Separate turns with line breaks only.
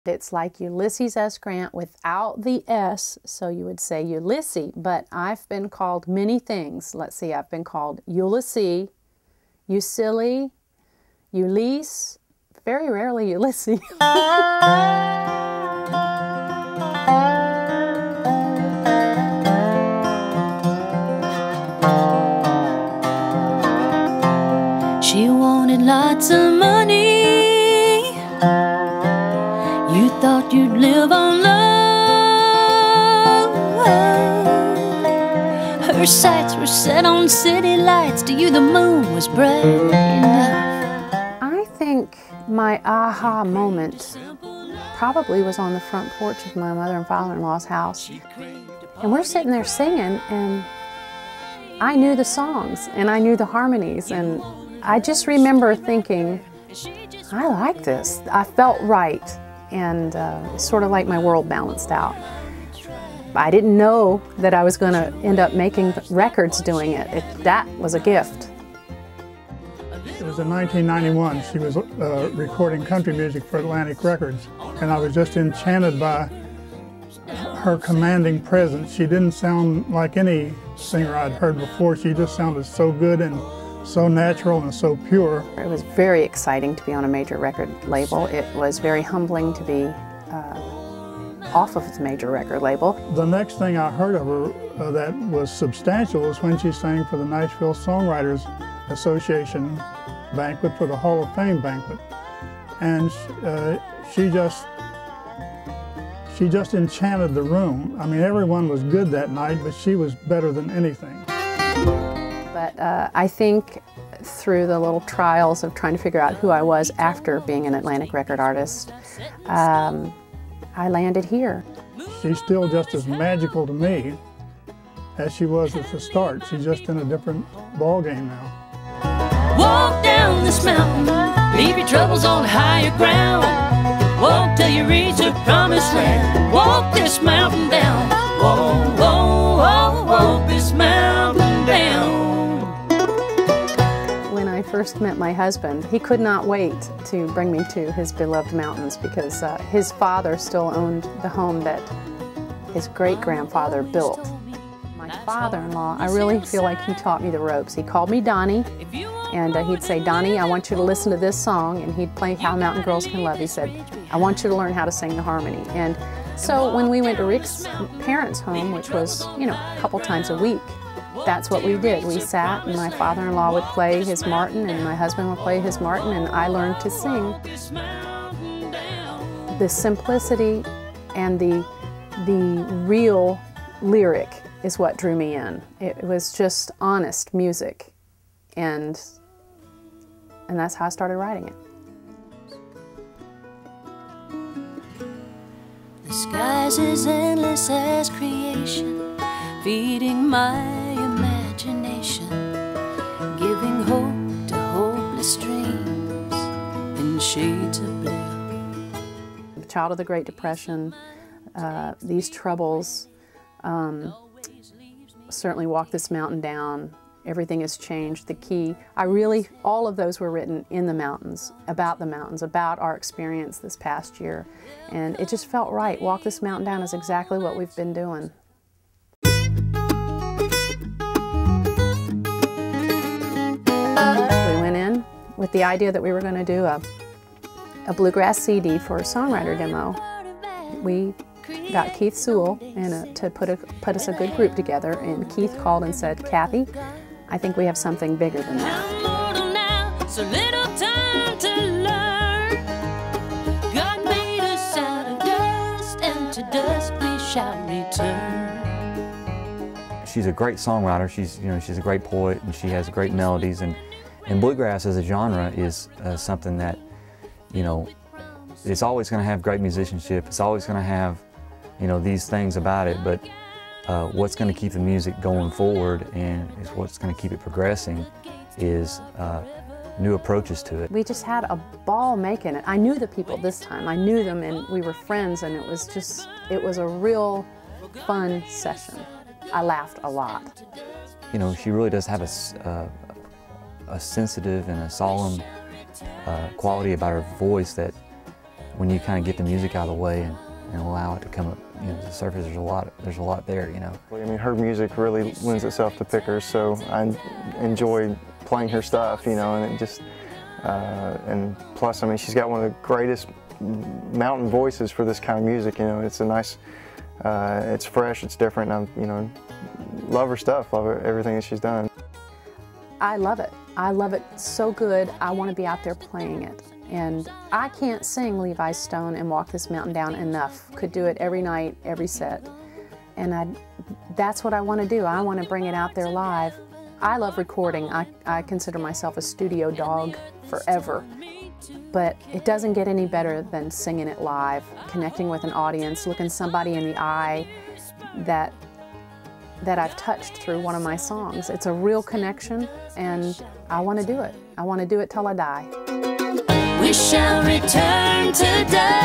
It's like Ulysses S. Grant without the S, so you would say Ulysses, but I've been called many things. Let's see, I've been called Ulisse, Usilly, Ulisse, very rarely Ulysses.
She wanted lots of money. You thought you'd live on love. Her sights were set on city lights. To you the moon was bright enough.
I think my aha moment probably was on the front porch of my mother and father-in-law's house. And we're sitting there singing, and I knew the songs and I knew the harmonies, and I just remember thinking, I like this. I felt right, and sort of like my world balanced out. I didn't know that I was going to end up making records doing it. That was a gift.
It was in 1991. She was recording country music for Atlantic Records, and I was just enchanted by her commanding presence. She didn't sound like any singer I'd heard before. She just sounded so good and so natural and so pure.
It was very exciting to be on a major record label. It was very humbling to be off of the major record label.
The next thing I heard of her that was substantial was when she sang for the Nashville Songwriters Association banquet, for the Hall of Fame banquet. And she just enchanted the room. I mean, everyone was good that night, but she was better than anything.
But I think through the little trials of trying to figure out who I was after being an Atlantic record artist, I landed here.
She's still just as magical to me as she was at the start. She's just in a different ballgame now.
Walk down this mountain, leave your troubles on higher ground. Walk till you reach the promised land. Walk this mountain down. Whoa, whoa, whoa, walk this mountain down.
When I first met my husband, he could not wait to bring me to his beloved mountains because his father still owned the home that his great-grandfather built. My father-in-law, I really feel like he taught me the ropes. He called me Donnie, and he'd say, Donnie, I want you to listen to this song, and he'd play How Mountain Girls Can Love. He said, I want you to learn how to sing the harmony. And so when we went to Rick's parents' home, which was, you know, a couple times a week, that's what we did. We sat, and my father-in-law would play his Martin, and my husband would play his Martin, and I learned to sing. The simplicity and the real lyric is what drew me in. It was just honest music, and that's how I started writing it.
The skies as endless as creation, feeding my imagination, giving hope to hopeless dreams in shades of blue.
The child of the Great Depression, these troubles, certainly Walk This Mountain Down, Everything Has Changed, The Key. All of those were written in the mountains, about our experience this past year. And it just felt right. Walk This Mountain Down is exactly what we've been doing. We went in with the idea that we were going to do a bluegrass CD for a songwriter demo. We got Keith Sewell to put us a good group together, and Keith called and said, Kathy, I think we have something bigger than that.
So little time to learn. God made us out of dust, and to dust we shall return.
She's a great songwriter. She's a great poet, and she has great melodies. And bluegrass as a genre is something that, it's always going to have great musicianship. It's always going to have, these things about it. But what's going to keep the music going forward, and is what's going to keep it progressing, is new approaches to it.
We just had a ball making it. I knew the people this time. I knew them, and we were friends, and it was a real fun session. I laughed a lot.
She really does have a sensitive and a solemn quality about her voice that when you kind of get the music out of the way and allow it to come up, you know, to the surface, there's a lot there, you know.
I mean, her music really lends itself to pickers, so I enjoy playing her stuff, you know, and it just, and plus, I mean, she's got one of the greatest mountain voices for this kind of music, you know. It's a nice, it's fresh, it's different, and I'm, you know, love her stuff, love everything that she's done.
I love it. I love it so good, I want to be out there playing it. And I can't sing Levi's Stone and Walk This Mountain Down enough. Could do it every night, every set. And that's what I want to do. I want to bring it out there live. I love recording. I consider myself a studio dog forever. But it doesn't get any better than singing it live, connecting with an audience, looking somebody in the eye that I've touched through one of my songs. It's a real connection, and I want to do it. I want to do it till I die.
We shall return to dust.